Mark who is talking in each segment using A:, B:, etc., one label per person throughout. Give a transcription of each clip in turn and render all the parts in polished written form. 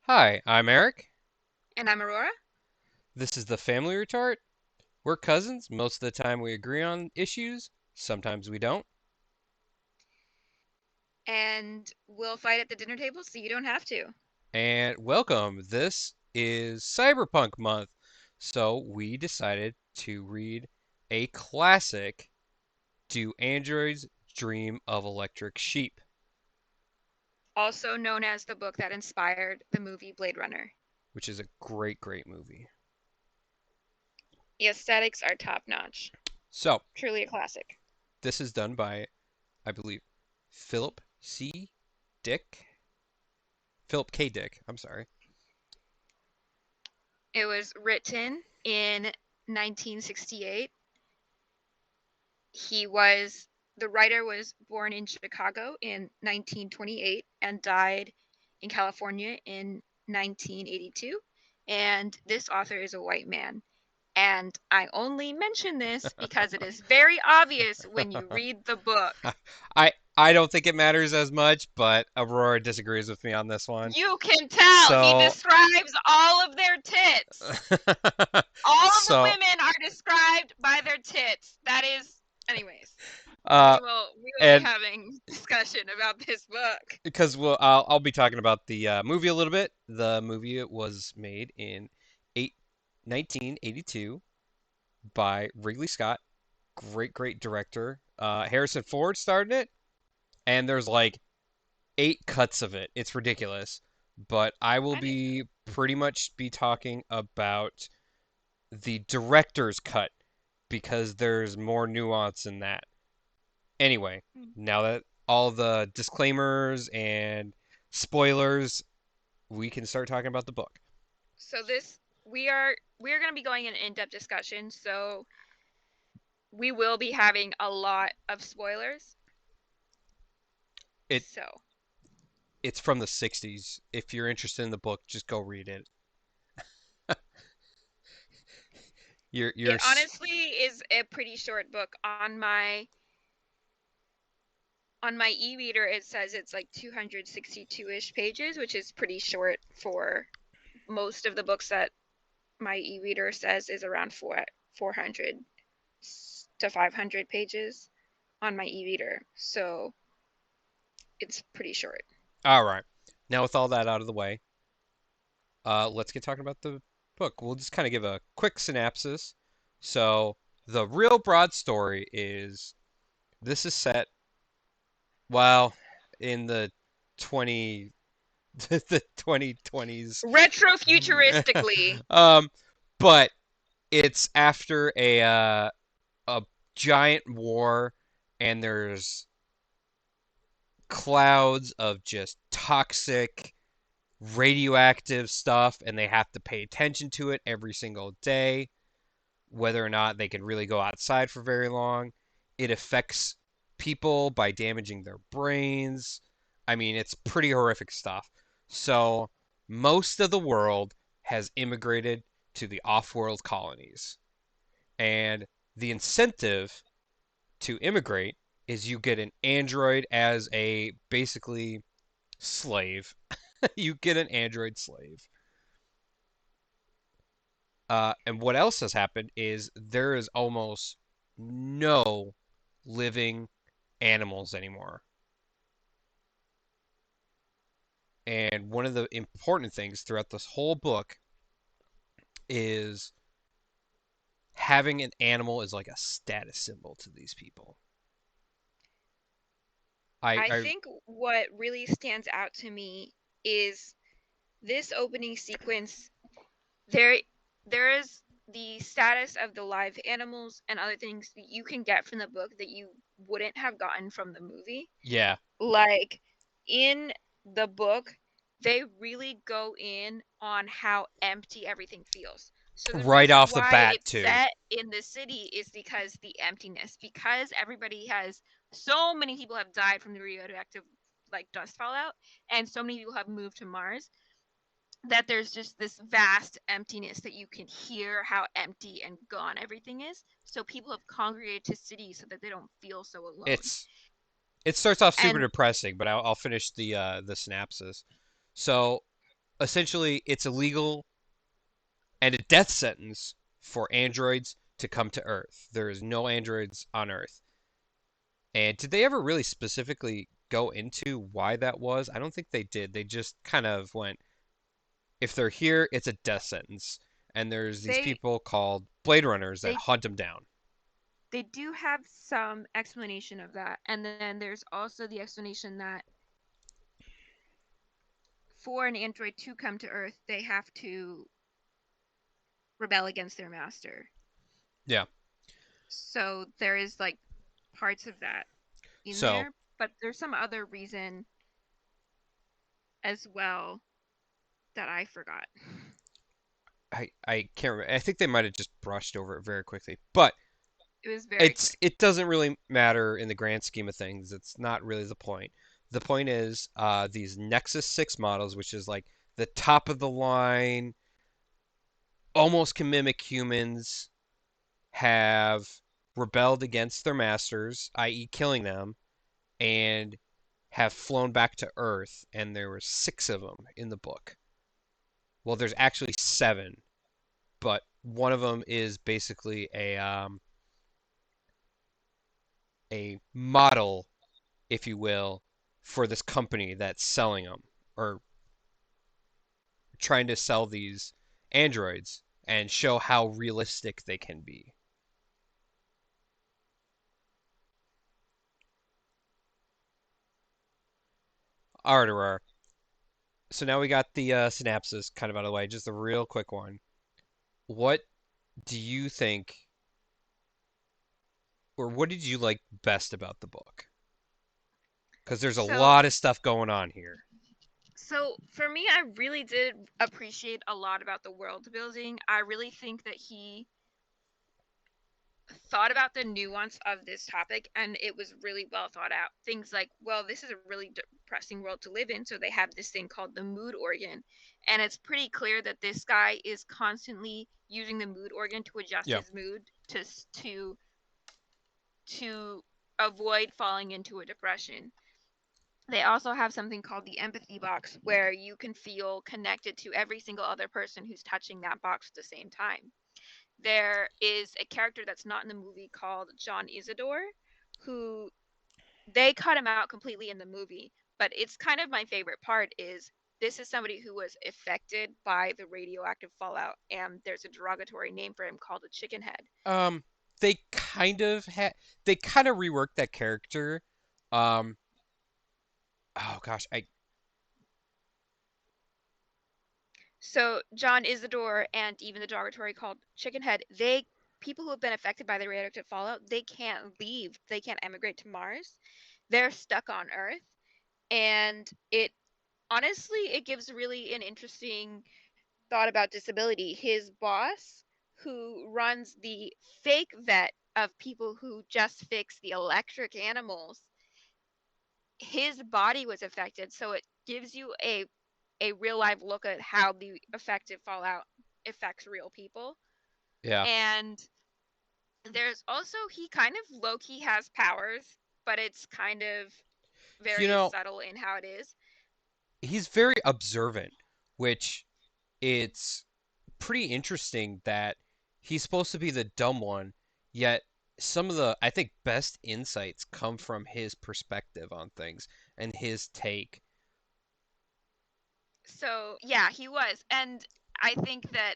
A: Hi, I'm Eric.
B: And I'm Aurora,
A: This is the Family Retort. We're cousins. Most of the time we agree on issues, sometimes we don't.
B: and we'll fight at the dinner table so you don't have to.
A: And welcome. This is Cyberpunk month. So we decided to read a classic, Do Androids Dream of Electric Sheep,
B: Also known as the book that inspired the movie Blade Runner.
A: which is a great, great movie.
B: The aesthetics are top notch.
A: So
B: Truly a classic.
A: this is done by, I believe, Philip C. Dick. Philip K. Dick. I'm sorry.
B: It was written in 1968. The writer was born in Chicago in 1928 and died in California in 1982. And this author is a white man. And I only mention this because it is very obvious when you read the book.
A: I don't think it matters as much, but Aurora disagrees with me on this one.
B: You can tell he
A: So,
B: describes all of their tits. All of the
A: so,
B: women are described by their tits. That is, anyways.
A: uh,
B: We will be
A: and
B: having discussion about this book.
A: because I'll be talking about the movie a little bit. The movie was made in 1982 by Ridley Scott, great, great director. Harrison Ford starred in it, and there's like 8 cuts of it. It's ridiculous. But I will
B: I didn't
A: be pretty much be talking about the director's cut because there's more nuance in that. Anyway,
B: know.
A: now that all the disclaimers and spoilers, we can start talking about the book.
B: So this we are going to be going in in-depth discussion. So we will be having a lot of spoilers.
A: It
B: So
A: it's from the 60s. If you're interested in the book, just go read it. You're
B: it honestly is a pretty short book. On my e-reader it says it's like 262ish pages, which is pretty short for most of the books that my e-reader says is around 400 to 500 pages on my e-reader. So it's pretty short.
A: all right. Now with all that out of the way, let's get talking about the book. We'll just kind of give a quick synopsis. So the real broad story is this is set well in the 20 the 2020s.
B: Retrofuturistically.
A: um, but it's after a giant war, and there's clouds of just toxic radioactive stuff, and they have to pay attention to it every single day, whether or not they can really go outside for very long. It affects people by damaging their brains. I mean, it's pretty horrific stuff. So, most of the world has immigrated to the off world colonies. And the incentive to immigrate is you get an android as a basically slave. You get an android slave. And what else has happened is there is almost no living animals anymore. And one of the important things throughout this whole book is having an animal is like a status symbol to these people.
B: I
A: I
B: think what really stands out to me is this opening sequence. There is the status of the live animals and other things that you can get from the book that you wouldn't have gotten from the movie.
A: yeah,
B: Like in the book, they really go in on how empty everything feels. So the
A: right
B: reason
A: off the
B: why
A: bat
B: it's
A: too.
B: set in the city is because the emptiness, because so many people have died from the radioactive like dust fallout, and so many people have moved to Mars that there's just this vast emptiness that you can hear how empty and gone everything is. So people have congregated to cities so that they don't feel so alone.
A: It's it starts off super
B: And
A: depressing, but I'll finish the synopsis. So essentially it's illegal and a death sentence for androids to come to Earth. There is no androids on Earth. And did they ever really specifically go into why that was? I don't think they did. They just kind of went, if they're here, it's a death sentence. And there's these
B: They
A: people called Blade Runners that
B: they
A: hunt them down.
B: they do have some explanation of that. And then there's also the explanation that for an android to come to Earth, they have to rebel against their master.
A: Yeah.
B: So there is like parts of that in
A: So
B: there, but there's some other reason as well that I forgot.
A: I can't remember. I think they might have just brushed over it very quickly. But
B: It was very quick.
A: it doesn't really matter in the grand scheme of things. It's not really the point. The point is these Nexus 6 models, which is like the top of the line, almost can mimic humans, have rebelled against their masters, i.e., killing them, and have flown back to Earth. And there were six of them in the book. Well, there's actually seven, but one of them is basically a model, if you will, for this company that's selling them or trying to sell these androids and show how realistic they can be. All right, Aurora. So now we got the synapses kind of out of the way. Just a real quick one. What do you think, or what did you like best about the book? Because there's a
B: So
A: lot of stuff going on here.
B: so for me, I really did appreciate a lot about the world building. I really think that he thought about the nuance of this topic and it was really well thought out. Things like, well, this is a really depressing world to live in, so they have this thing called the mood organ. And it's pretty clear that this guy is constantly using the mood organ to adjust
A: Yeah.
B: his mood to to avoid falling into a depression. They also have something called the empathy box where you can feel connected to every single other person who's touching that box at the same time. There is a character that's not in the movie called John Isidore, who they cut him out completely in the movie, but it's kind of my favorite part is this is somebody who was affected by the radioactive fallout and there's a derogatory name for him called a chicken head.
A: Um, they kind of reworked that character. Um, oh gosh, I
B: So John Isidore and even the derogatory called chicken head, they people who have been affected by the radioactive fallout, they can't leave. They can't emigrate to Mars. They're stuck on Earth. And it honestly it gives really an interesting thought about disability. His boss, who runs the fake vet of people who just fix the electric animals, his body was affected, so it gives you a real life look at how the effective fallout affects real people.
A: yeah.
B: And there's also he kind of low key has powers, but it's kind of
A: You
B: very
A: know,
B: subtle in how it is.
A: he's very observant, which it's pretty interesting that he's supposed to be the dumb one, yet some of the I think best insights come from his perspective on things and his take.
B: So yeah, he was, and I think that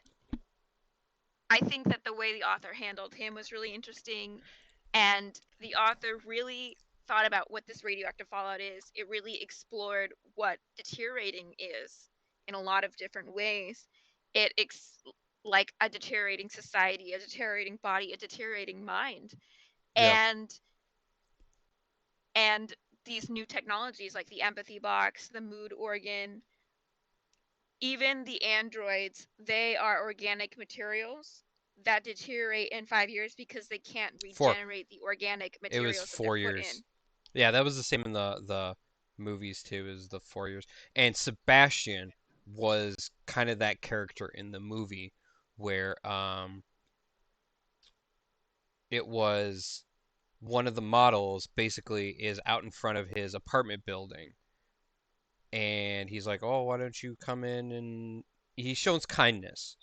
B: I think that the way the author handled him was really interesting, and the author really thought about what this radioactive fallout is. It really explored what deteriorating is in a lot of different ways. It like a deteriorating society, a deteriorating body, a deteriorating mind,
A: Yeah.
B: and and these new technologies like the empathy box, the mood organ, even the androids, they are organic materials that deteriorate in 5 years because they can't
A: Four.
B: regenerate the organic
A: It was
B: materials that they're
A: four
B: put
A: years.
B: in.
A: Yeah, that was the same in the movies too, is the 4 years. And Sebastian was kind of that character in the movie where it was one of the models basically is out in front of his apartment building and he's like, "Oh, why don't you come in?" And he shows kindness,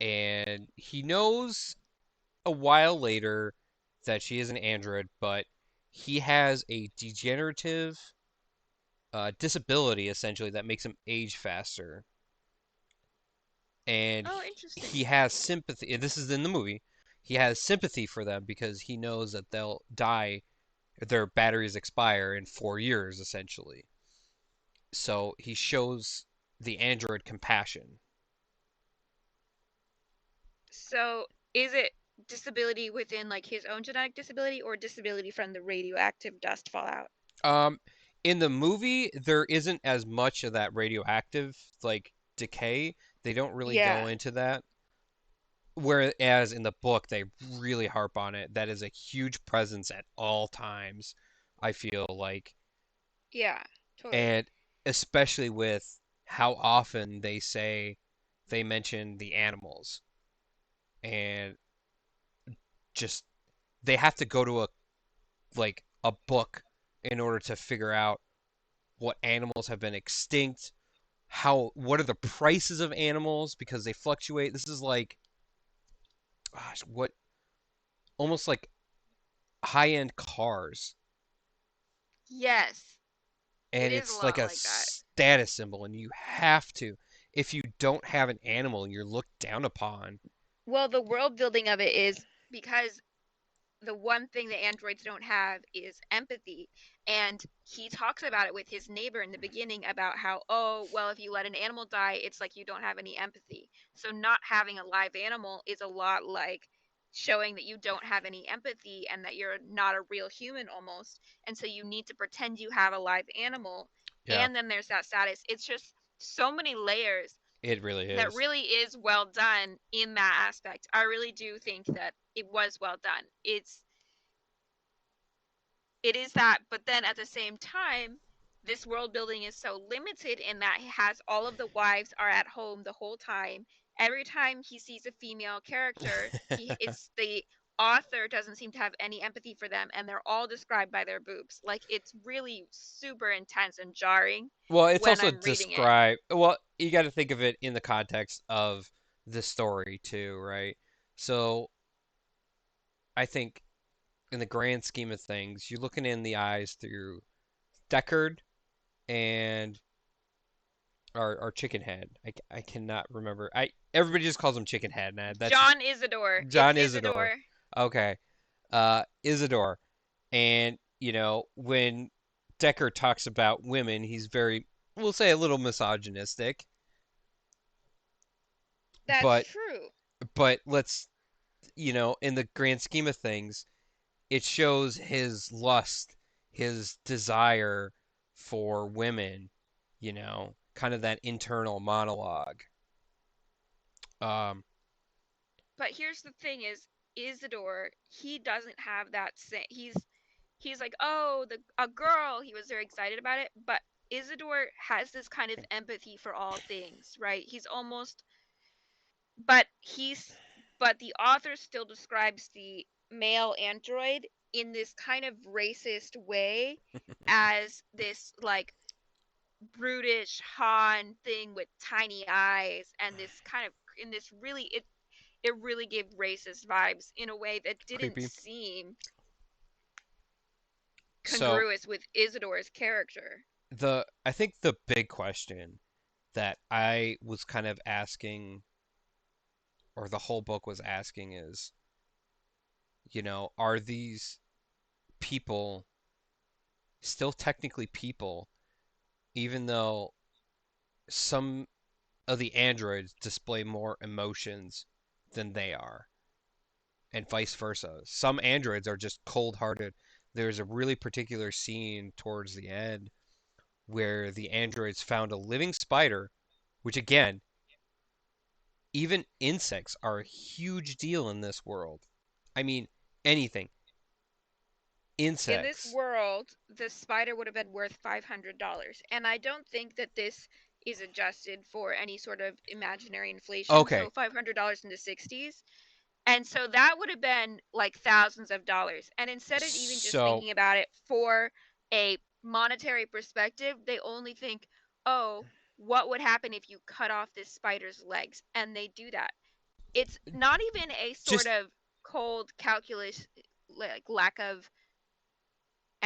A: and he knows a while later that she is an android, but he has a degenerative disability essentially that makes him age faster, and
B: Oh,
A: he
B: interesting.
A: has sympathy. And this is in the movie. He has sympathy for them because he knows that they'll die, their batteries expire in 4 years essentially. So he shows the android compassion.
B: So, is it disability within like his own genetic disability or disability from the radioactive dust fallout?
A: Um, in the movie, there isn't as much of that radioactive like decay. They don't really
B: Yeah.
A: go into that. Whereas in the book, they really harp on it. That is a huge presence at all times, I feel like.
B: Yeah, totally.
A: And especially with how often they mention the animals. And just, they have to go to a book in order to figure out what animals have been extinct, what are the prices of animals because they fluctuate. This is like, gosh, what almost like high-end cars,
B: Yes, it
A: and
B: is a
A: it's like
B: lot
A: a
B: like that.
A: status symbol, and you have to. If you don't have an animal, you're looked down upon.
B: Well, the world building of it is because the one thing that androids don't have is empathy. And he talks about it with his neighbor in the beginning about how, oh, well, if you let an animal die, it's like you don't have any empathy. So, not having a live animal is a lot like showing that you don't have any empathy and that you're not a real human almost. And so, you need to pretend you have a live animal.
A: Yeah,
B: And then there's that status. It's just so many layers
A: it really
B: that
A: is.
B: really is well done in that aspect. I really do think that it was well done. It is that, but then at the same time, this world building is so limited in that he has all of the wives are at home the whole time. Every time he sees a female character, he it's the author doesn't seem to have any empathy for them and they're all described by their boobs. Like it's really super intense and jarring
A: Well, it's
B: when
A: also
B: I'm reading it.
A: described. Well, you got to think of it in the context of the story too, right? So I think in the grand scheme of things, you're looking in the eyes through Deckard and our chicken head. I cannot remember. I Everybody just calls him chicken head, man. That's just
B: John Isidore. It's
A: John Isidore.
B: Isidore.
A: Okay. Isidore. And, when Deckard talks about women, he's very, we'll say a little misogynistic,
B: That's
A: but
B: true.
A: let's, in the grand scheme of things, it shows his lust, his desire for women, kind of that internal monologue. Um,
B: But here's the thing is Isidore, he doesn't have that same he's like, "Oh, the a girl." He was very excited about it, but Isidore has this kind of empathy for all things, right? He's almost but he's but the author still describes the male android in this kind of racist way as this like brutish Han thing with tiny eyes and this kind of in this really it really gave racist vibes in a way that didn't
A: Creepy.
B: seem
A: So
B: congruous with Isidore's character.
A: I think the big question that I was kind of asking, or the whole book was asking, is, are these people still technically people, even though some of the androids display more emotions than they are, and vice versa. Some androids are just cold hearted. There's a really particular scene towards the end where the androids found a living spider, which again, even insects are a huge deal in this world. I mean, anything.
B: In this
A: Insects.
B: world, the spider would have been worth $500. And I don't think that this is adjusted for any sort of imaginary inflation.
A: Okay,
B: So $500 in the 60s. And so that would have been like thousands of dollars. And instead of even just
A: so
B: thinking about it for a monetary perspective, they only think, oh, what would happen if you cut off this spider's legs? And they do that. It's not even a sort
A: Just
B: of cold calculus, like lack of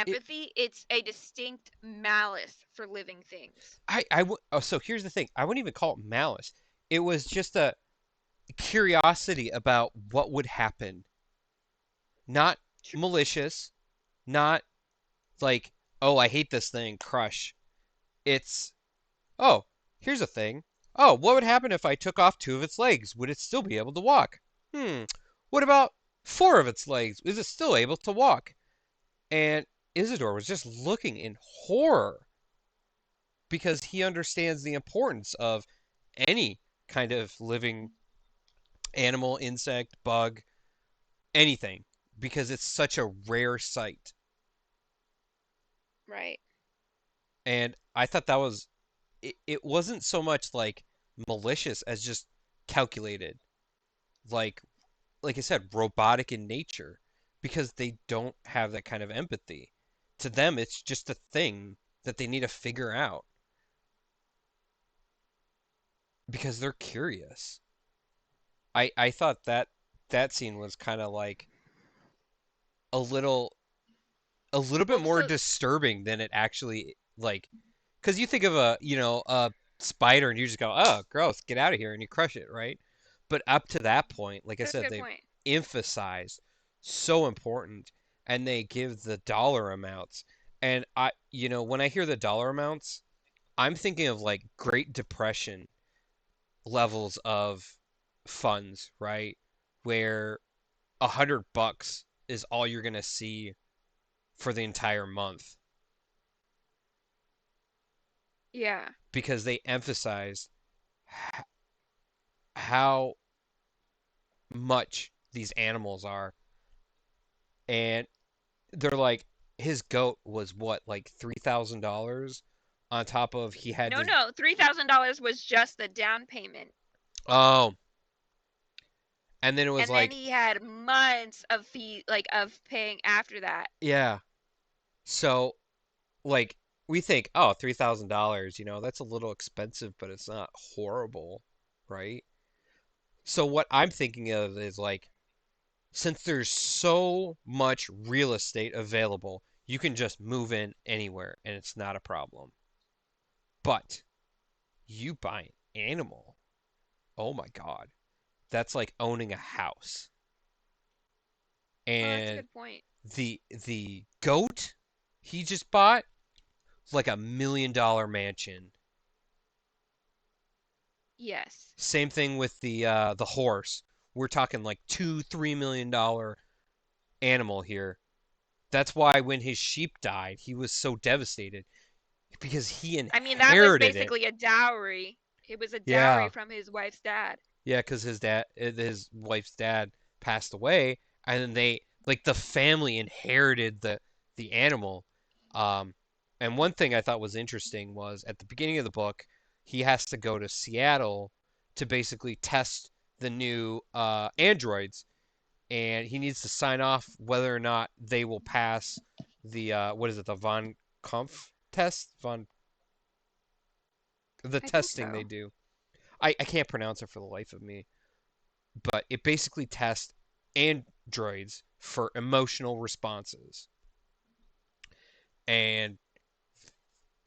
A: it,
B: empathy. It's a distinct malice for living things.
A: oh, so here's the thing. I wouldn't even call it malice. It was just a curiosity about what would happen. Not malicious, not like, oh, I hate this thing, crush. It's, oh, here's a thing. Oh, what would happen if I took off two of its legs? Would it still be able to walk? Hmm. What about four of its legs? Is it still able to walk? And Isidore was just looking in horror because he understands the importance of any kind of living animal, insect, bug, anything, because it's such a rare sight.
B: Right.
A: And I thought that was, it wasn't so much like malicious as just calculated, like I said, robotic in nature, because they don't have that kind of empathy. To them, it's just a thing that they need to figure out because they're curious. I thought that that scene was kind of like a little bit
B: Well,
A: more
B: so
A: disturbing than it actually like, because you think of a spider and you just go, oh, gross, get out of here, and you crush it, right? But up to that point, like I
B: that's a
A: said,
B: good
A: they've
B: point.
A: emphasized so important, and they give the dollar amounts. And when I hear the dollar amounts, I'm thinking of like Great Depression levels of funds, right? Where $100 is all you're gonna see for the entire month
B: Yeah.
A: because they emphasize how much these animals are. And they're like, his goat was what, like $3,000 on top of he had
B: No,
A: to.
B: no, $3,000 was just the down payment.
A: Oh, and then it was
B: And then
A: like,
B: he had months of fee like of paying after that.
A: yeah. So, like, we think, oh, $3,000, that's a little expensive, but it's not horrible, right? So, what I'm thinking of is like, since there's so much real estate available, you can just move in anywhere and it's not a problem. But you buy an animal. Oh my God. That's like owning a house.
B: Oh, that's a
A: And
B: good point.
A: the goat he just bought was like $1 million mansion.
B: Yes.
A: Same thing with the horse. We're talking like $2-3 million animal here. That's why when his sheep died, he was so devastated because he
B: I mean, that was
A: inherited it.
B: basically a dowry. It was a dowry
A: Yeah,
B: from his wife's dad.
A: yeah, because his wife's dad passed away, and then they like the family inherited the animal. Um, and one thing I thought was interesting was at the beginning of the book, he has to go to Seattle to basically test the new androids, and he needs to sign off whether or not they will pass the what is it, the von Kampf test, the
B: I think
A: testing they
B: so.
A: do. I can't pronounce it for the life of me, but it basically tests androids for emotional responses. And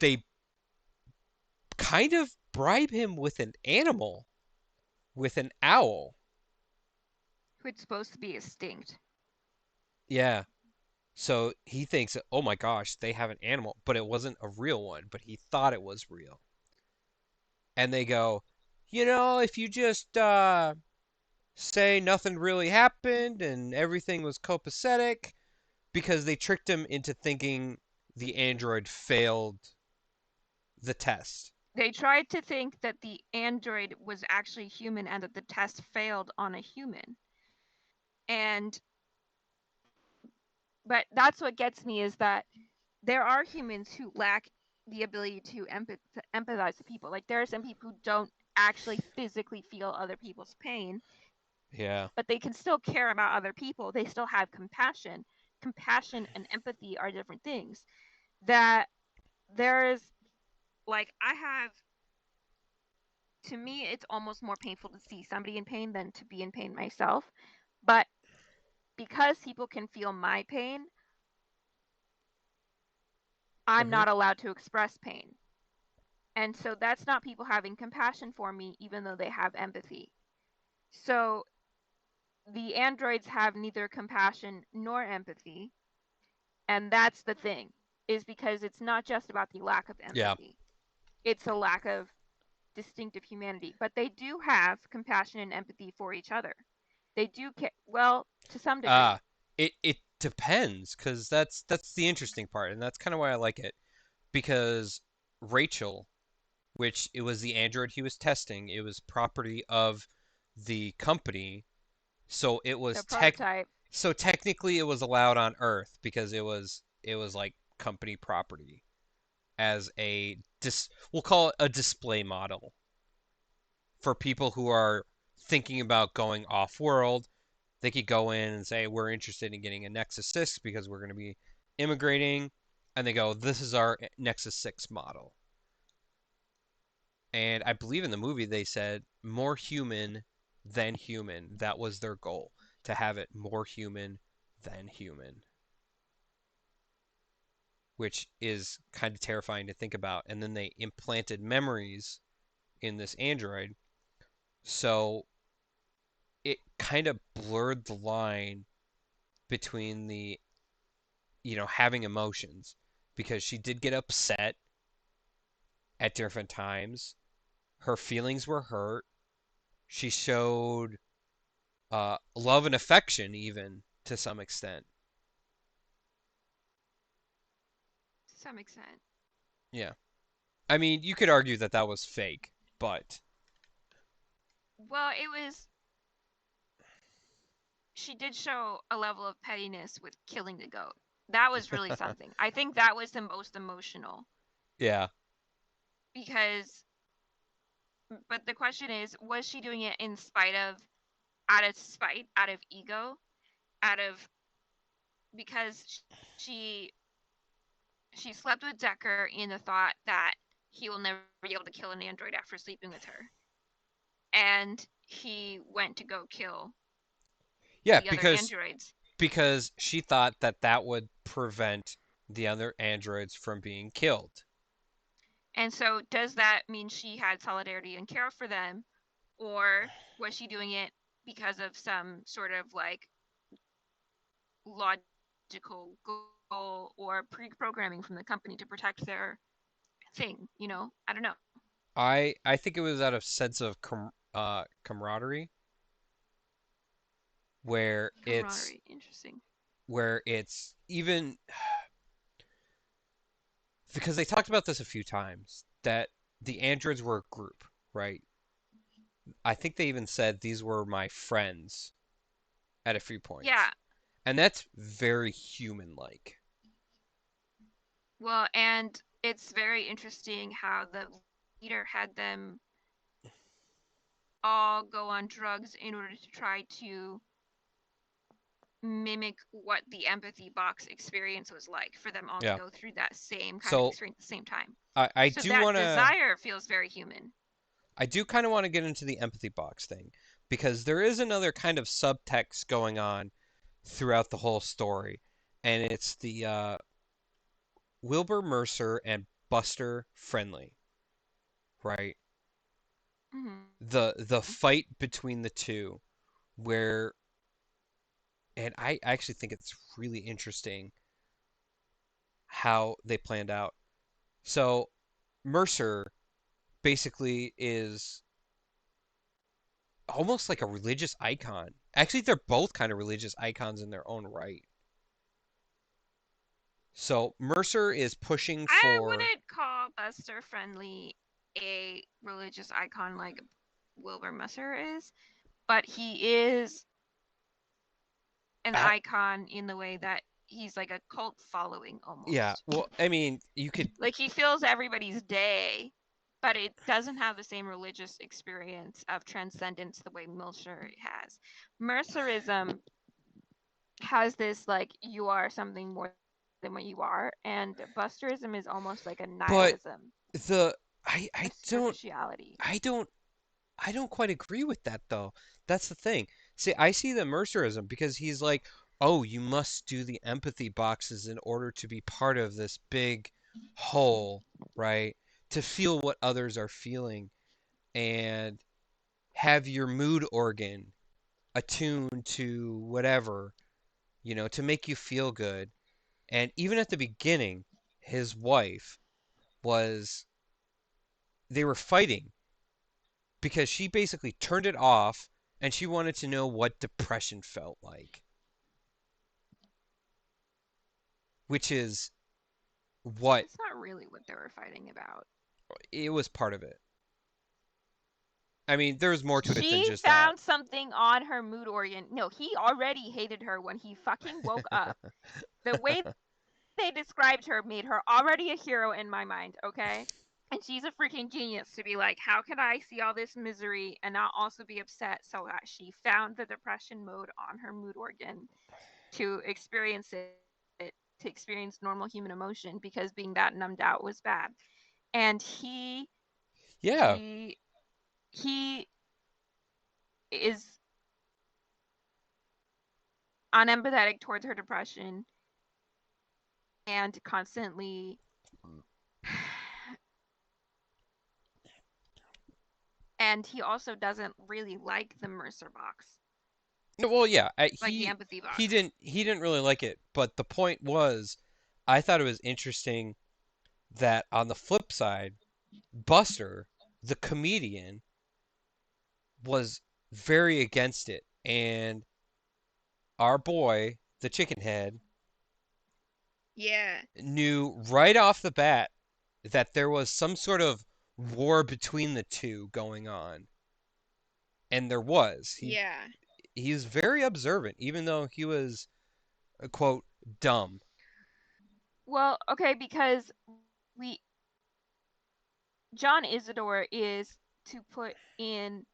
A: they kind of bribe him with an animal, with an owl.
B: Who's supposed to be extinct.
A: Yeah. So he thinks, oh my gosh, they have an animal, but it wasn't a real one, but he thought it was real. And they go, if you just say nothing really happened and everything was copacetic, because they tricked him into thinking the android failed the test.
B: They tried to think that the android was actually human and that the test failed on a human. And but that's what gets me is that there are humans who lack the ability to empathize with people. Like there are some people who don't actually physically feel other people's pain,
A: Yeah.
B: but they can still care about other people. They still have compassion. Compassion and empathy are different things. That there's like I have to me it's almost more painful to see somebody in pain than to be in pain myself. But because people can feel my pain, I'm
A: Hmm.
B: not allowed to express pain. And so that's not people having compassion for me, even though they have empathy. So the androids have neither compassion nor empathy. And that's the thing, is because it's not just about the lack of
A: Yeah.
B: empathy, it's a lack of distinctive humanity. But they do have compassion and empathy for each other. They do care, well, to some degree.
A: Ah, it depends because that's the interesting part, and that's kind of why I like it because Rachel, which it was the android he was testing, it was property of the company, so
B: The prototype.
A: technically it was allowed on Earth because it was like company property as we'll call it a display model for people who are thinking about going off world. They could go in and say we're interested in getting a Nexus 6 because we're going to be immigrating, and they go this is our Nexus 6 model. And I believe in the movie they said more human than human. That was their goal, to have it more human than human, which is kind of terrifying to think about. And then they implanted memories in this android, so it kind of blurred the line between the, having emotions because she did get upset at different times. Her feelings were hurt. She showed love and affection, even to some extent.
B: To some extent.
A: Yeah. I mean, you could argue that that was fake, but
B: Well, it was, she did show a level of pettiness with killing the goat. That was really something. I think that was the most emotional
A: yeah.
B: because, but the question is, was she doing it in spite of, out of spite, out of ego, out of, because she she slept with Decker in the thought that he will never be able to kill an android after sleeping with her, and he went to go kill
A: Yeah,
B: the other androids.
A: because she thought that that would prevent the other androids from being killed.
B: And so, does that mean she had solidarity and care for them, or was she doing it because of some sort of like logical goal or pre-programming from the company to protect their thing? I don't know.
A: I think it was out of sense of camaraderie where it's
B: Camaraderie. Interesting.
A: where it's even because they talked about this a few times that the androids were a group, right? I think they even said these were my friends at a few points.
B: Yeah.
A: And that's very human like.
B: Well, and it's very interesting how the leader had them all go on drugs in order to try to mimic what the empathy box experience was like for them all to
A: Yeah.
B: go through that same kind of
A: So
B: experience at the same time.
A: I
B: So
A: do
B: that
A: want to
B: desire feels very human.
A: I do kind of want to get into the empathy box thing because there is another kind of subtext going on throughout the whole story, and it's the Wilbur Mercer and Buster Friendly, right?
B: Mm-hmm.
A: The fight between the two, where and I actually think it's really interesting how they planned out. So Mercer basically is almost like a religious icon. Actually, they're both kind of religious icons in their own right. So Mercer is pushing
B: I
A: for
B: wouldn't call Buster Friendly a religious icon like Wilbur Musser is, but he is an
A: uh,
B: icon in the way that he's like a cult following
A: yeah,
B: almost.
A: well, I mean, you could
B: Like he fills everybody's day, but it doesn't have the same religious experience of transcendence the way Milcher has. Mercerism has this like you are something more than what you are, and Busterism is almost like a
A: But
B: nihilism,
A: the
B: a
A: I
B: superficiality.
A: I don't I don't quite agree with that though. That's the thing. See, I see the Mercerism because he's like, "Oh, you must do the empathy boxes in order to be part of this big whole, right? To feel what others are feeling and have your mood organ attuned to whatever, to make you feel good." And even at the beginning, his wife was they were fighting because she basically turned it off and she wanted to know what depression felt like, which is what
B: That's not really what they were fighting about.
A: it was part of it. I mean, there's more to it than
B: She
A: just that.
B: found something on her mood organ. No, he already hated her when he fucking woke up. The way they described her made her already a hero in my mind, okay? And she's a freaking genius to be like, how can I see all this misery and not also be upset? So that she found the depression mode on her mood organ to experience it, to experience normal human emotion because being that numbed out was bad. And
A: Yeah.
B: he, he is unempathetic towards her depression and constantly and he also doesn't really like the Mercer box,
A: No, well, yeah,
B: like the empathy
A: he
B: box.
A: didn't really like it, but the point was I thought it was interesting that on the flip side, Buster, the comedian, was very against it. And our boy, the chicken head,
B: Yeah.
A: knew right off the bat that there was some sort of war between the two going on. And there was.
B: Yeah.
A: He's very observant, even though he was, quote, dumb.
B: Well, okay, because we John Isidore is to put in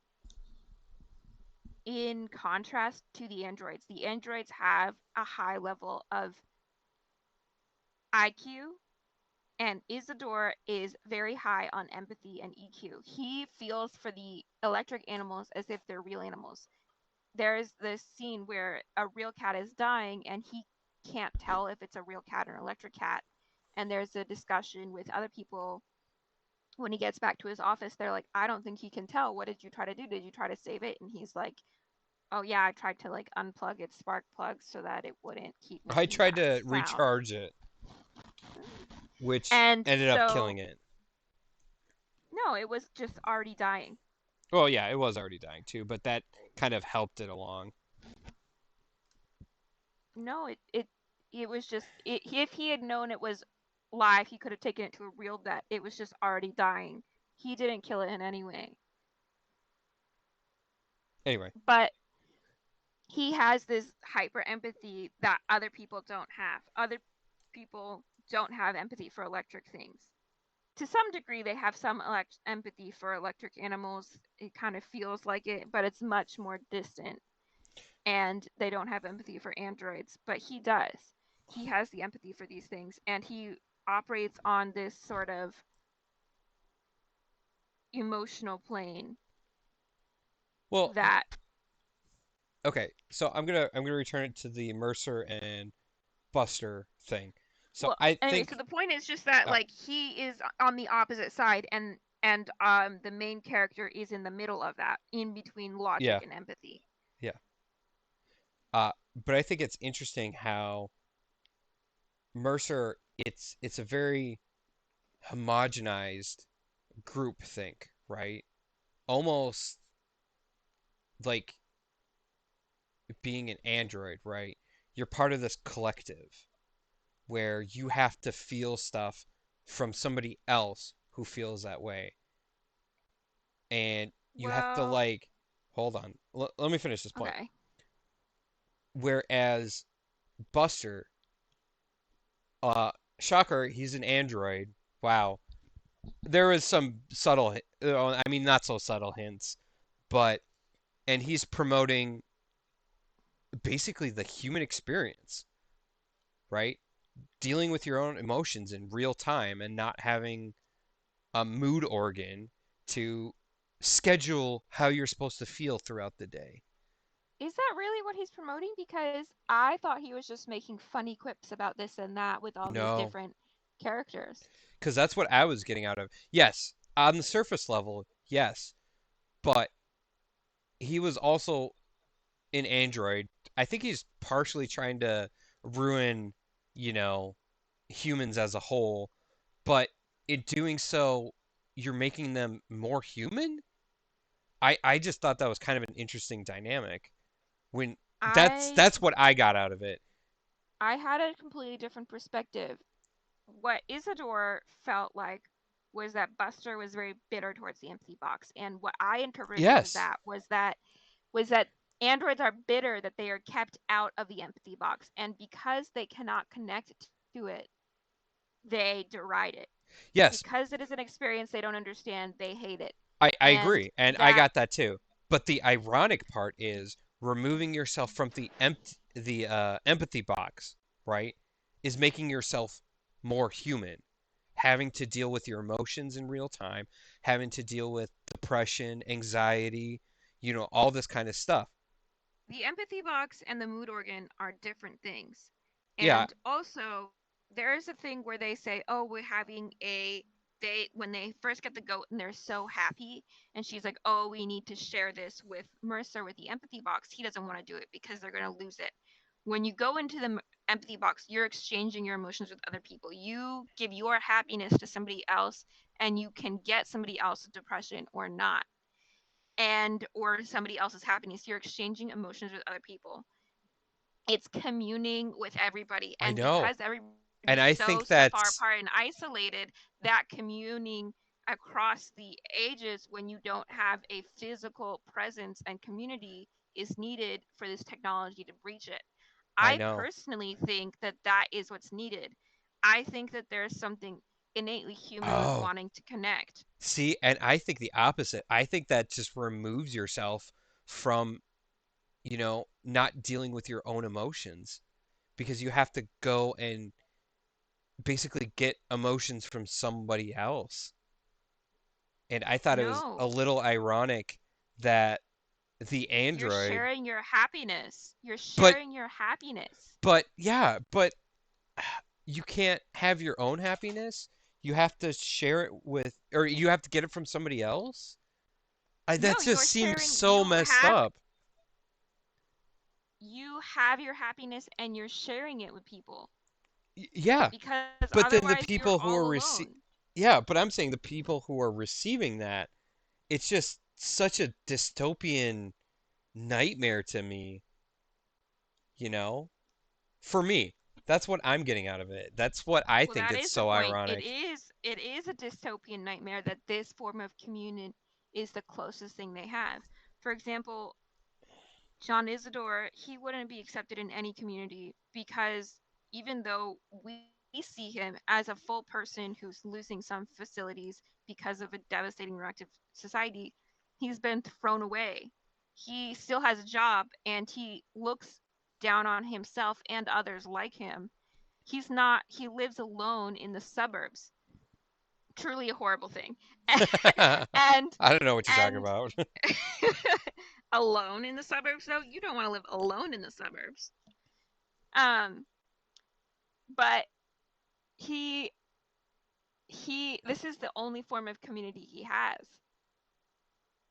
B: contrast to the androids. The androids have a high level of IQ, and Isidore is very high on empathy and EQ. He feels for the electric animals as if they're real animals. There's this scene where a real cat is dying and he can't tell if it's a real cat or an electric cat. And there's a discussion with other people when he gets back to his office. They're like, I don't think he can tell. What did you try to do? Did you try to save it? And he's like, oh yeah, I tried to like unplug its spark plugs so that it wouldn't keep
A: I
B: making
A: tried
B: that
A: to
B: sound.
A: recharge it, which
B: And
A: ended up killing
B: so
A: it.
B: no, it was just already dying.
A: Well, yeah, it was already dying too, but that kind of helped it along.
B: No, it was just if he had known it was live, he could have taken it to a real vet. It was just already dying. He didn't kill it in any way.
A: Anyway,
B: But he has this hyper empathy that other people don't have. Other people don't have empathy for electric things. To some degree, they have some empathy for electric animals. It kind of feels like it, but it's much more distant. And they don't have empathy for androids, but he does. He has the empathy for these things, and he operates on this sort of emotional plane
A: well,
B: that
A: okay, so I'm gonna return it to the Mercer and Buster thing. So
B: well
A: I
B: anyway, so
A: think,
B: the point is just that
A: uh,
B: like he is on the opposite side, and the main character is in the middle of that, in between logic
A: yeah,
B: and empathy.
A: yeah. Uh, but I think it's interesting how Mercer, it's a very homogenized group think, right? Almost like being an android, right? You're part of this collective where you have to feel stuff from somebody else who feels that way. And you have to
B: Well,
A: like, hold on, let me finish this point.
B: okay.
A: Whereas Buster, uh, shocker, he's an android. Wow. There was some subtle, I mean, not so subtle hints, but, and he's promoting basically the human experience, right? dealing with your own emotions in real time and not having a mood organ to schedule how you're supposed to feel throughout the day.
B: Is that really what he's promoting? Because I thought he was just making funny quips about this and that with all these
A: No,
B: different characters.
A: because that's what I was getting out of. Yes, on the surface level, yes, but he was also an android. I think he's partially trying to ruin, you know, humans as a whole, but in doing so, you're making them more human. I just thought that was kind of an interesting dynamic. When
B: I
A: that's what I got out of it.
B: I had a completely different perspective. What Isidore felt like was that Buster was very bitter towards the empathy box, and what I interpreted of
A: Yes,
B: that was that androids are bitter that they are kept out of the empathy box, and because they cannot connect to it, they deride it.
A: yes,
B: Because it is an experience they don't understand, they hate it.
A: I
B: And
A: agree, and I
B: that
A: got that too. But the ironic part is removing yourself from the empathy box, right? Is making yourself more human, having to deal with your emotions in real time, having to deal with depression, anxiety, all this kind of stuff.
B: the empathy box and the mood organ are different things.
A: Yeah,
B: And also, there is a thing where they say, "Oh, we're having a they when they first get the goat and they're so happy." And she's like, "Oh, we need to share this with Mercer with the empathy box." He doesn't want to do it because they're going to lose it. When you go into the empathy box, you're exchanging your emotions with other people. You give your happiness to somebody else, and you can get somebody else's depression or not, and or somebody else's happiness. You're exchanging emotions with other people. It's communing with everybody,
A: I
B: and
A: know.
B: because everybody's
A: And I
B: so
A: think
B: so far
A: that's
B: apart and isolated, that communing across the ages when you don't have a physical presence and community is needed for this technology to breach it.
A: I
B: I
A: know.
B: personally think that that is what's needed. I think that there's something innately human with
A: Oh,
B: wanting to connect.
A: see, and I think the opposite. I think that just removes yourself from, not dealing with your own emotions because you have to go and basically get emotions from somebody else. And I thought it was a
B: No,
A: little ironic that the
B: you're
A: android,
B: sharing your happiness. You're
A: but
B: sharing your happiness.
A: yeah, but you can't have your own happiness. You have to share it with, or you have to get it from somebody else. That
B: No,
A: just
B: you're
A: seems
B: sharing
A: so messed up.
B: you have your happiness and you're sharing it with people
A: Yeah,
B: because
A: but then the
B: otherwise you're
A: people who
B: all
A: are
B: alone.
A: yeah, but I'm saying the people who are receiving that, it's just such a dystopian nightmare to me, you know? For me, that's what I'm getting out of it. That's what I
B: Well,
A: think
B: that
A: it's
B: is the
A: so
B: point.
A: ironic.
B: It is a dystopian nightmare that this form of communion is the closest thing they have. For example, John Isidore, he wouldn't be accepted in any community because even though we see him as a full person who's losing some facilities because of a devastating reactive society, he's been thrown away. He still has a job and he looks down on himself and others like him. He lives alone in the suburbs. Truly a horrible thing.
A: I
B: and
A: don't know what you're talking
B: and
A: about.
B: alone in the suburbs though, you don't want to live alone in the suburbs. Um, but he this is the only form of community he has.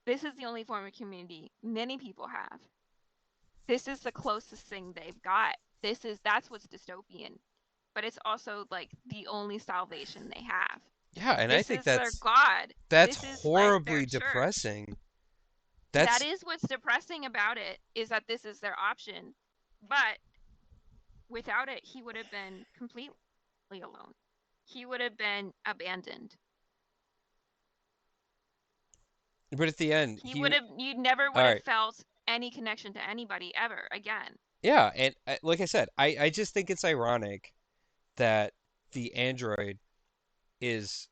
B: This is the only form of community many people have. This is the closest thing they've got. That's what's dystopian, but it's also like the only salvation they have.
A: Yeah, and I
B: This
A: think
B: is their
A: that's
B: god.
A: that's
B: This is like their
A: horribly
B: church.
A: depressing.
B: That
A: That's
B: is what's depressing about it, is that this is their option. But without it, he would have been completely alone. He would have been abandoned.
A: but at the end
B: You never
A: all
B: would have
A: right.
B: felt any connection to anybody ever again.
A: Yeah, and like I said, I just think it's ironic that the android is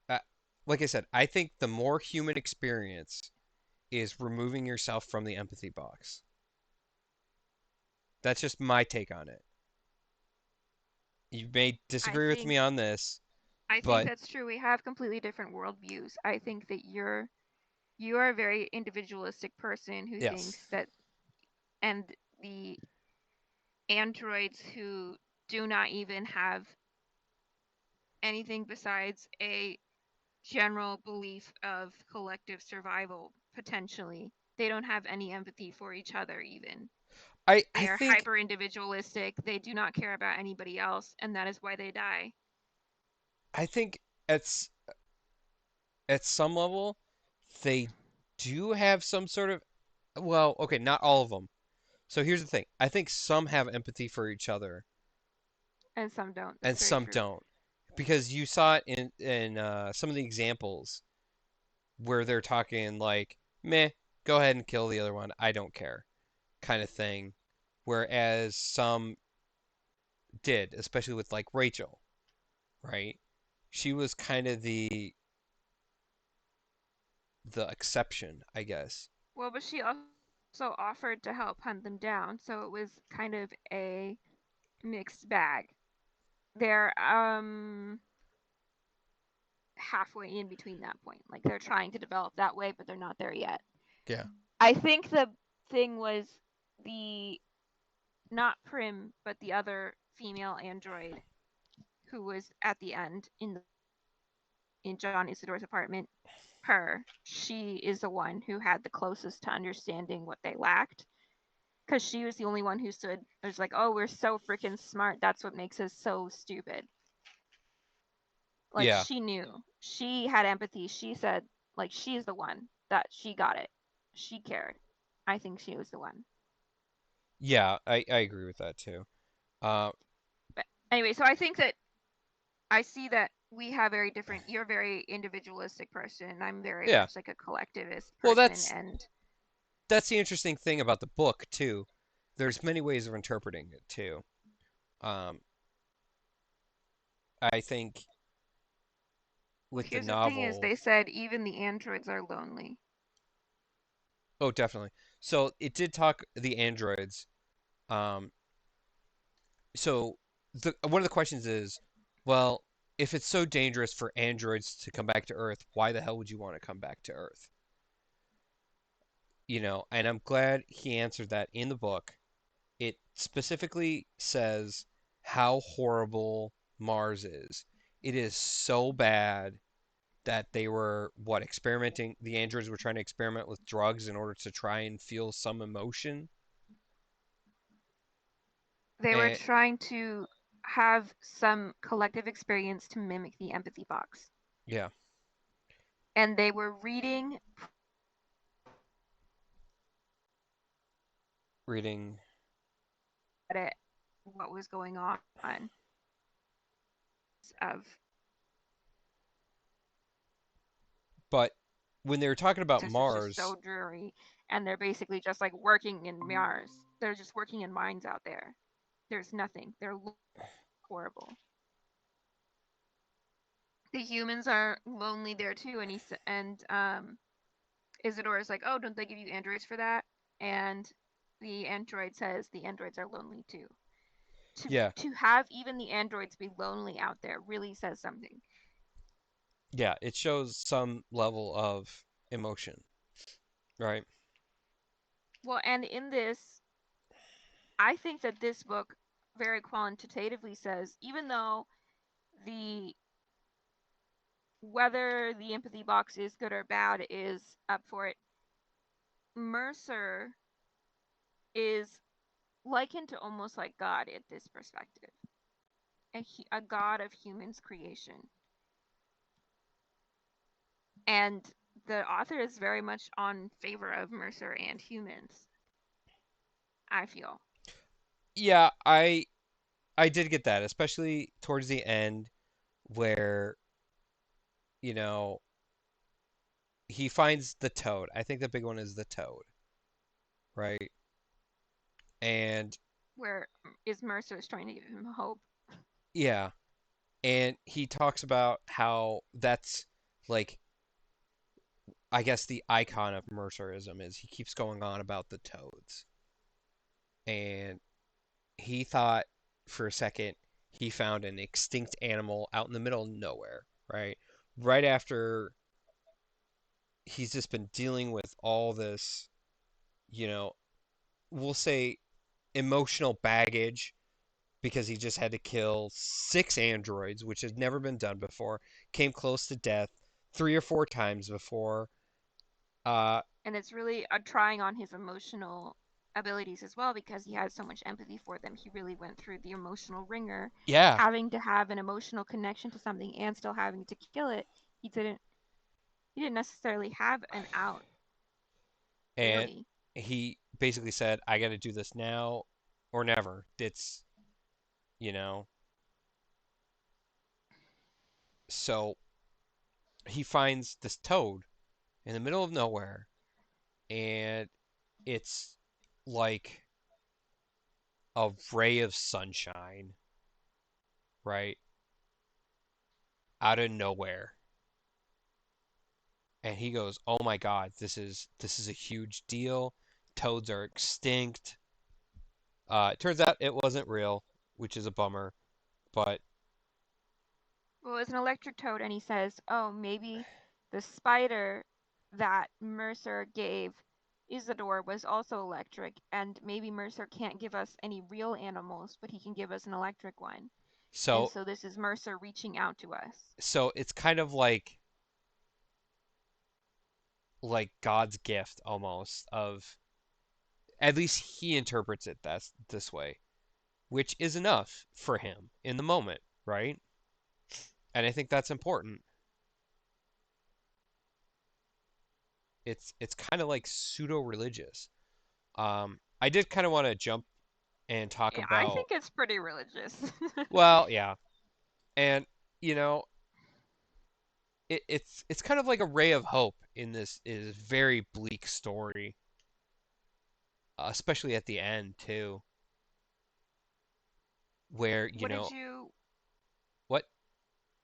A: uh, like I said, I think the more human experience is removing yourself from the empathy box. That's just my take on it. You may
B: I
A: disagree with me
B: think
A: on this,
B: I think
A: but
B: that's true. We have completely different worldviews. I think that you are a very individualistic person who
A: yes,
B: thinks that, and the androids who do not even have anything besides a general belief of collective survival potentially. They don't have any empathy for each other even.
A: I
B: They are
A: think
B: hyper individualistic. They do not care about anybody else, and that is why they die.
A: I think at some level they do have some sort of, well, okay, not all of them. So here's the thing. I think some have empathy for each other
B: And some don't.
A: and
B: That's very
A: some
B: true.
A: don't. Because you saw it in some of the examples where they're talking like, meh, go ahead and kill the other one. I don't care, kind of thing. Whereas some did, especially with like Rachel, right? She was kind of the exception, I guess.
B: Well, but she also offered to help hunt them down, so it was kind of a mixed bag. They're halfway in between that point. Like they're trying to develop that way, but they're not there yet.
A: Yeah,
B: I think the thing was the not Prim, but the other female android who was at the end in John Isidore's apartment. Her, she is the one who had the closest to understanding what they lacked because she was the only one who stood. It was like, oh, we're so freaking smart. That's what makes us so stupid. Like
A: yeah,
B: she knew. She had empathy. She said, like, she's the one that she got it. She cared. I think she was the one.
A: yeah. I agree with that too. Uh,
B: But anyway, so I think that I see that we have very different. You're a very individualistic person. I'm very
A: yeah.
B: much like a collectivist
A: Well,
B: person, and
A: that's the interesting thing about the book too. There's many ways of interpreting it too. Um, I think
B: well,
A: with the
B: here's the thing: is
A: novel,
B: they said even the androids are lonely.
A: oh, definitely. So it did talk the androids. Um, so the one of the questions is, well, if it's so dangerous for androids to come back to Earth, why the hell would you want to come back to Earth? And I'm glad he answered that in the book. It specifically says how horrible Mars is. It is so bad that they were experimenting, the androids were trying to experiment with drugs in order to try and feel some emotion.
B: They were
A: And
B: trying to have some collective experience to mimic the empathy box,
A: yeah,
B: and they were reading
A: reading.
B: it, what was going on of
A: But when they were talking about
B: just it's just
A: Mars,
B: so dreary, and they're basically just like working in Mars. They're just working in mines out there. There's nothing. They're horrible. The humans are lonely there too, and Isidore is like, oh, don't they give you androids for that? And the android says the androids are lonely too. To
A: yeah,
B: to have even the androids be lonely out there really says something.
A: yeah, it shows some level of emotion, right?
B: Well, and in this, I think that this book very quantitatively says even though the whether the empathy box is good or bad is up for it. Mercer is likened to almost like God at this perspective, a God of humans' creation. And the author is very much on favor of Mercer and humans, I feel.
A: Yeah, I did get that, especially towards the end where, you know, he finds the toad. I think the big one is the toad, right? And
B: Where is Mercer is trying to give him hope.
A: yeah, and he talks about how that's like, I guess the icon of Mercerism is he keeps going on about the toads. And he thought for a second he found an extinct animal out in the middle of nowhere, right? Right after he's just been dealing with all this, you know, we'll say emotional baggage because he just had to kill 6 androids, which has never been done before, came close to death 3 or 4 times before. Uh,
B: And it's really trying on his emotional abilities as well because he has so much empathy for them. He really went through the emotional ringer,
A: yeah,
B: having to have an emotional connection to something and still having to kill it. He didn't he didn't necessarily have an out,
A: and
B: really.
A: he basically said, "I got to do this now or never." It's you know, so he finds this toad in the middle of nowhere, and it's like a ray of sunshine, right? Out of nowhere. And he goes, "Oh my God, this is a huge deal. Toads are extinct." It turns out it wasn't real, which is a bummer. But
B: Well, it's an electric toad, and he says, "Oh, maybe the spider that Mercer gave Isidore was also electric, and maybe Mercer can't give us any real animals, but he can give us an electric one. And
A: so
B: so this is Mercer reaching out to us."
A: so it's kind of like God's gift almost of at least he interprets it this way, which is enough for him in the moment, right? And I think that's important. It's kind of like pseudo religious. I did kind of want to jump and talk
B: Yeah, I
A: about
B: think it's pretty religious.
A: well, yeah, and you know it's kind of like a ray of hope in this is very bleak story, especially at the end too, where
B: What did you
A: what?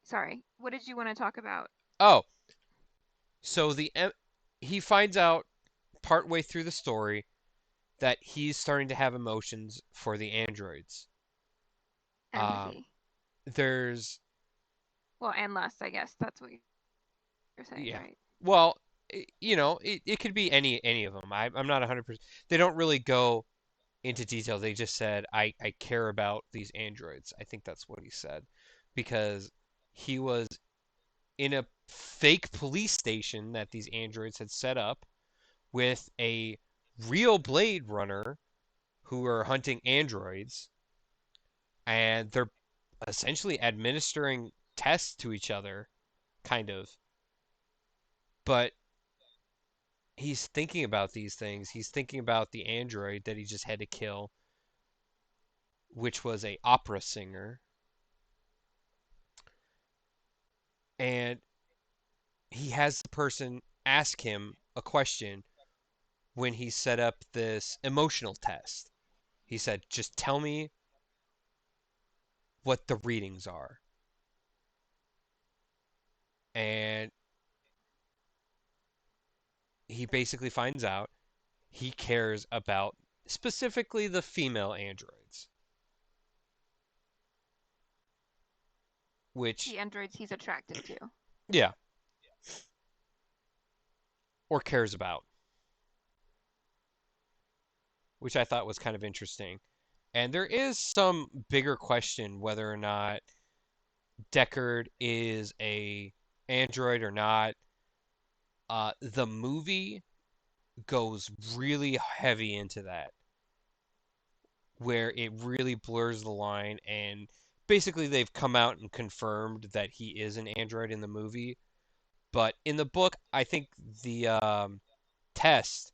B: Sorry, what did you want to talk about?
A: Oh, so he finds out partway through the story that he's starting to have emotions for the androids. Um,
B: Empathy.
A: there's
B: Well, and lust, I guess. That's what you're saying,
A: yeah,
B: right?
A: well, it could be any of them. I'm not 100%. They don't really go into detail. They just said, I care about these androids. I think that's what he said. Because he was in a fake police station that these androids had set up with a real Blade Runner who are hunting androids, and they're essentially administering tests to each other, kind of. But he's thinking about these things. He's thinking about the android that he just had to kill, which was a opera singer, and he has the person ask him a question when he set up this emotional test. He said, "Just tell me what the readings are." And he basically finds out he cares about specifically the female androids, which,
B: The androids he's attracted to.
A: yeah, or cares about, which I thought was kind of interesting. And there is some bigger question whether or not Deckard is a android or not. The movie goes really heavy into that, where it really blurs the line, and basically they've come out and confirmed that he is an android in the movie. But in the book, I think the test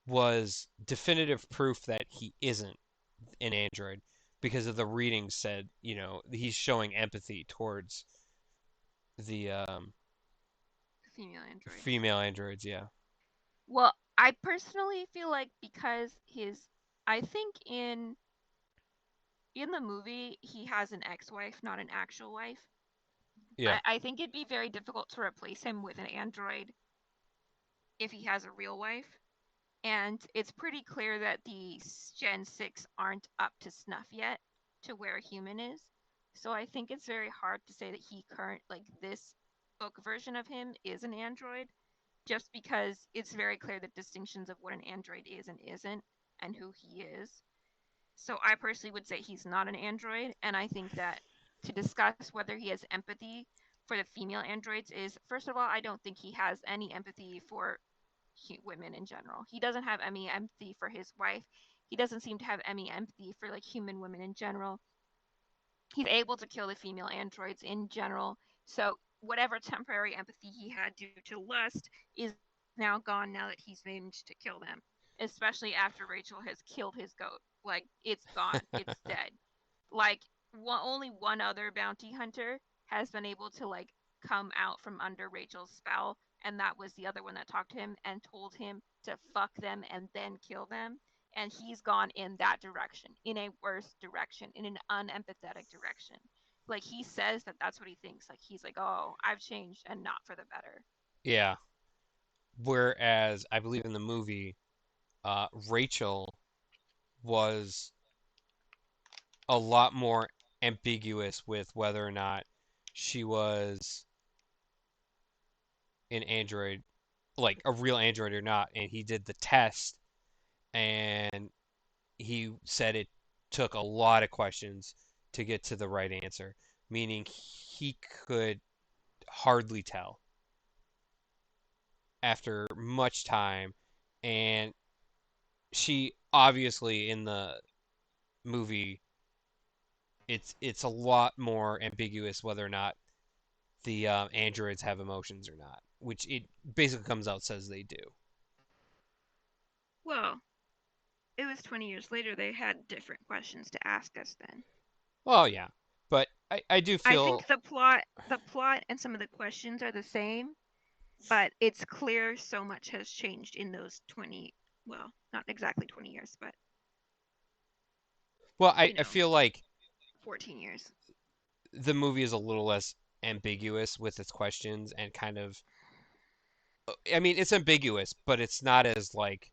A: was definitive proof that he isn't an android because of the readings said, he's showing empathy towards the
B: Female androids.
A: female androids. Yeah,
B: Well, I personally feel like because I think in the movie he has an ex-wife, not an actual wife.
A: yeah,
B: I think it'd be very difficult to replace him with an android if he has a real wife. And it's pretty clear that the Gen 6 aren't up to snuff yet. to where a human is. So I think it's very hard to say that he current like this book version of him is an android, just because it's very clear the distinctions of what an android is and isn't, and who he is. So I personally would say he's not an android, and I think that to discuss whether he has empathy for the female androids is, first of all, I don't think he has any empathy for women in general. He doesn't have any empathy for his wife. He doesn't seem to have any empathy for like human women in general. He's able to kill the female androids in general. So whatever temporary empathy he had due to lust is now gone now that he's managed to kill them. Especially after Rachel has killed his goat. Like it's gone. It's dead. Like only one other bounty hunter has been able to like come out from under Rachel's spell, and that was the other one that talked to him and told him to fuck them and then kill them. And he's gone in that direction, in a worse direction, in an unempathetic direction. Like he says that that's what he thinks. Like he's like, oh, I've changed and not for the better.
A: Yeah. Whereas I believe in the movie, Rachel was a lot more ambiguous with whether or not she was an android, like a real android or not. And he did the test, and he said it took a lot of questions to get to the right answer, meaning he could hardly tell after much time. And she obviously in the movie, it's a lot more ambiguous whether or not the androids have emotions or not, which it basically comes out says they do.
B: Well, it was 20 years later. They had different questions to ask us then.
A: Well, yeah, but I do
B: I think
A: feel
B: the plot and some of the questions are the same, but it's clear so much has changed in those 20, well, not exactly 20 years, but
A: well,
B: you
A: I
B: know,
A: feel like
B: 14 years.
A: the movie is a little less ambiguous with its questions and kind of, I mean, it's ambiguous, but it's not as like,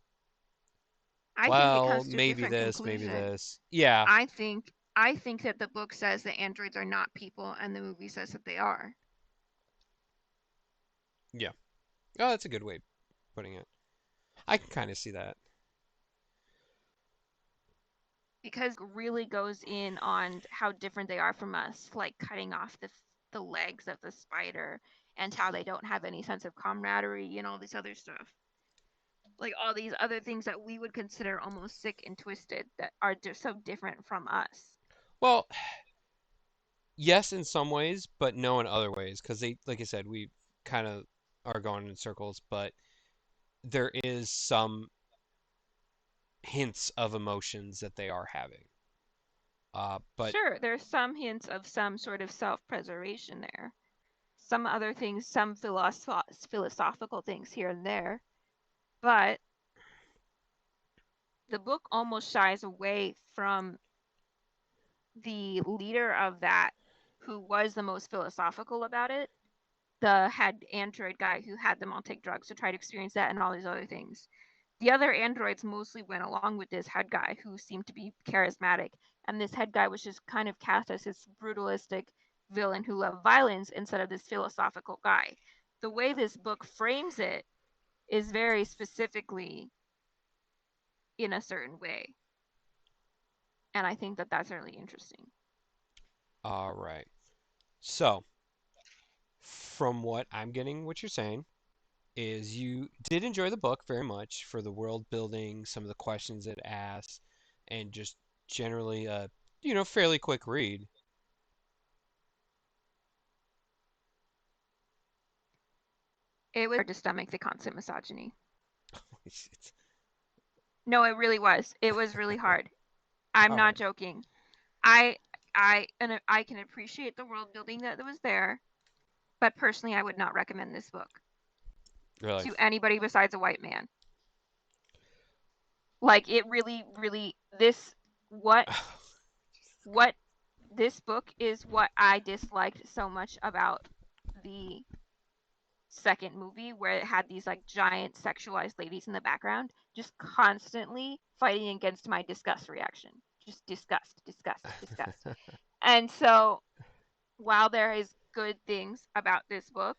B: I think it
A: well,
B: comes to a
A: maybe
B: different
A: this, maybe
B: conclusion.
A: this. Yeah,
B: I think that the book says that androids are not people and the movie says that they are.
A: yeah. Oh, that's a good way of putting it. I can kind of see that.
B: Because really goes in on how different they are from us, like cutting off the legs of the spider and how they don't have any sense of camaraderie and all this other stuff. Like all these other things that we would consider almost sick and twisted that are just so different from us.
A: Well, yes, in some ways, but no in other ways, because they, like I said, we kind of are going in circles, but there is some hints of emotions that they are having. But
B: Sure, there's some hints of some sort of self-preservation there. Some other things, some philosophical things here and there, but the book almost shies away from the leader of that, who was the most philosophical about it, the head android guy who had them all take drugs to try to experience that and all these other things. The other androids mostly went along with this head guy who seemed to be charismatic, and this head guy was just kind of cast as this brutalistic villain who loved violence instead of this philosophical guy. The way this book frames it is very specifically in a certain way, and I think that that's really interesting.
A: all right. So, from what I'm getting, what you're saying is you did enjoy the book very much for the world building, some of the questions it asks, and just generally a fairly quick read.
B: It was hard to stomach the constant misogyny.
A: It's-
B: No, it really was. It was really hard. I'm
A: all
B: not
A: right,
B: joking. I can appreciate the world building that was there, but personally, I would not recommend this book
A: really.
B: to anybody besides a white man. Like it really, really this what what this book is what I disliked so much about the second movie where it had these like giant sexualized ladies in the background just constantly fighting against my disgust reaction. just disgust, disgust, disgust. And so, while there is good things about this book,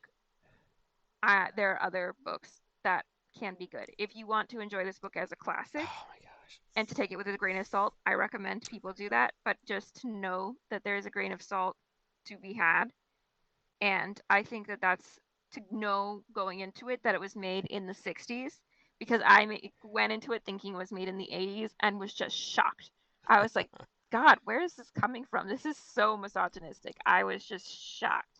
B: there are other books that can be good. If you want to enjoy this book as a classic
A: Oh my gosh.
B: and to take it with a grain of salt, I recommend people do that. But just to know that there is a grain of salt to be had. And I think that that's to know going into it that it was made in the 60s, because went into it thinking it was made in the 80s and was just shocked. I was like, God, where is this coming from? This is so misogynistic. I was just shocked.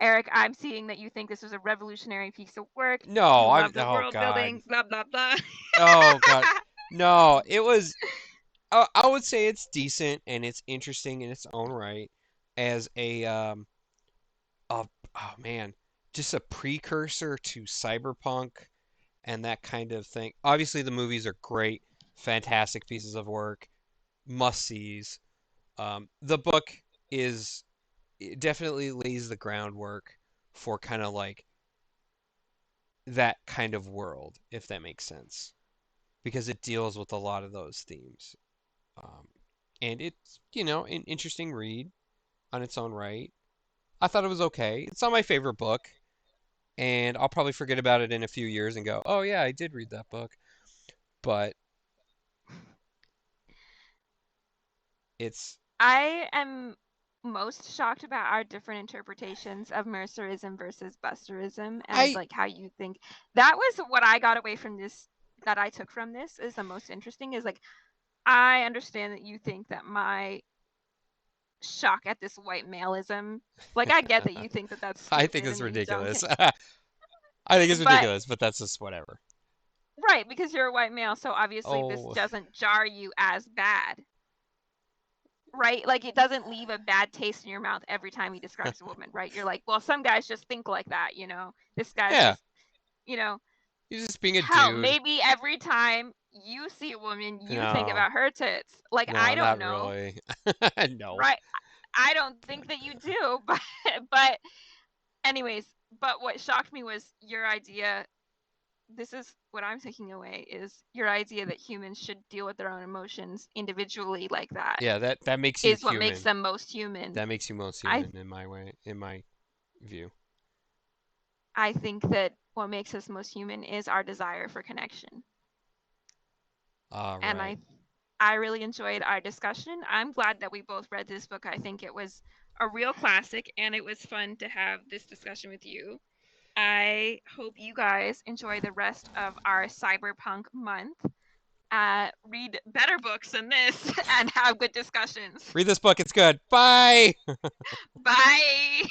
B: Eric, I'm seeing that you think this was a revolutionary piece of work.
A: No,
B: You
A: I'm
B: love the
A: oh
B: world
A: god.
B: building, blah, blah, blah.
A: Oh god. No, it was I would say it's decent and it's interesting in its own right as a oh man, just a precursor to cyberpunk and that kind of thing. Obviously the movies are great, fantastic pieces of work, must-sees. The book is it definitely lays the groundwork for kind of like that kind of world, if that makes sense, because it deals with a lot of those themes. Um, and it's, an interesting read on its own right. I thought it was okay. It's not my favorite book, and I'll probably forget about it in a few years and go, "Oh yeah, I did read that book." But it's
B: I am most shocked about our different interpretations of Mercerism versus Busterism, and
A: I
B: like how you think that was what I got away from this, that I took from this is the most interesting, is like I understand that you think that my shock at this white maleism, like I get that you think that that's
A: I think
B: stupid
A: it's
B: and that you don't
A: ridiculous. I think it's
B: but
A: ridiculous, but that's just whatever.
B: right, because you're a white male, so obviously this
A: Oh,
B: doesn't jar you as bad. Right? Like it doesn't leave a bad taste in your mouth every time he describes a woman, right? You're like, well, some guys just think like that, you know. This guy's
A: yeah,
B: just, you know,
A: he's just being a
B: hell,
A: dude.
B: maybe every time you see a woman, you think
A: No,
B: about her tits. Like I
A: no,
B: don't
A: not
B: know,
A: really. No.
B: right? I don't think that you do, but anyways, but what shocked me was your idea. This is what I'm taking away is your idea that humans should deal with their own emotions individually like that
A: Yeah, that makes you
B: is what makes
A: human.
B: them most human.
A: That makes you most
B: I
A: human in my way, in my view.
B: I think that what makes us most human is our desire for connection.
A: All
B: And
A: right.
B: I really enjoyed our discussion. I'm glad that we both read this book. I think it was a real classic and it was fun to have this discussion with you. I hope you guys enjoy the rest of our cyberpunk month. Read better books than this and have good discussions.
A: Read this book. It's good. Bye.
B: Bye.